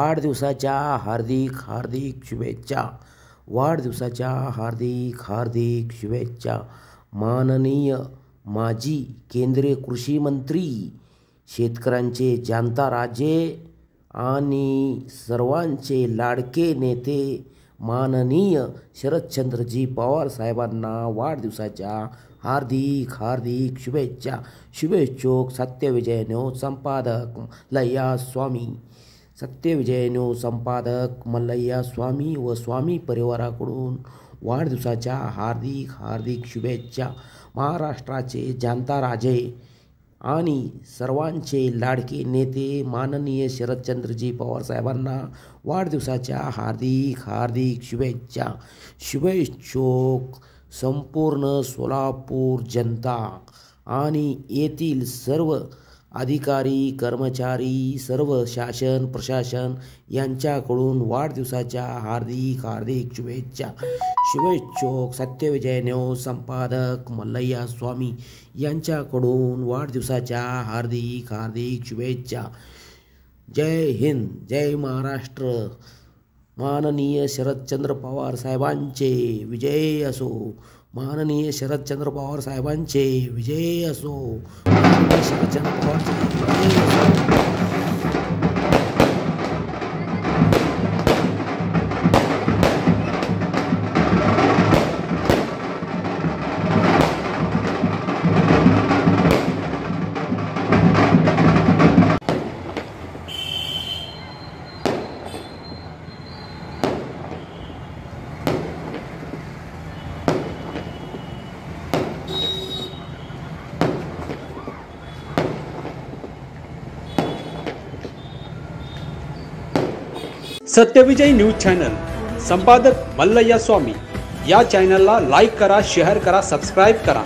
वाढदिवसाच्या हार्दिक हार्दिक शुभेच्छा। वाढदिवसाच्या हार्दिक हार्दिक शुभेच्छा। माननीय माजी केंद्रीय कृषी मंत्री, शेतकऱ्यांचे जाणता राजे आणि सर्वांचे लाडके नेते माननीय शरदचंद्रजी पवार साहेबांना वाढदिवसाच्या हार्दिक हार्दिक शुभेच्छा। शुभेच्छुक सत्यविजय न्यूज संपादक मल्लय्या स्वामी, सत्यविजय न्यूज संपादक मल्लय्या स्वामी व स्वामी परिवाराकडून वाढदिवसाच्या हार्दिक हार्दिक शुभेच्छा। महाराष्ट्राचे जाणता राजे आणि सर्वांचे लाडके नेते माननीय शरदचंद्रजी पवार साहेबांना वाढदिवसाच्या हार्दिक हार्दिक शुभेच्छा। शुभेच्छुक संपूर्ण सोलापूर जनता आणि येथील सर्व अधिकारी कर्मचारी, सर्व शासन प्रशासन यांच्याकडून वाढदिवसाच्या हार्दिक हार्दिक शुभेच्छा। शुभेच्छुक सत्यविजय न्यूज संपादक मल्लय्या स्वामी यांच्याकडून वाढदिवसाच्या हार्दिक हार्दिक शुभेच्छा। जय हिंद, जय महाराष्ट्र। माननीय शरदचंद्र पवार साहेबांचे विजय असो। माननीय शरदचंद्र पवार साहेबांचे विजय असो। माननीय शरदचंद्र पवारचे विजय असो। सत्यविजय न्यूज चॅनल संपादक मल्लय्या स्वामी या चॅनलला लाईक करा, शेअर करा, सबस्क्राईब करा।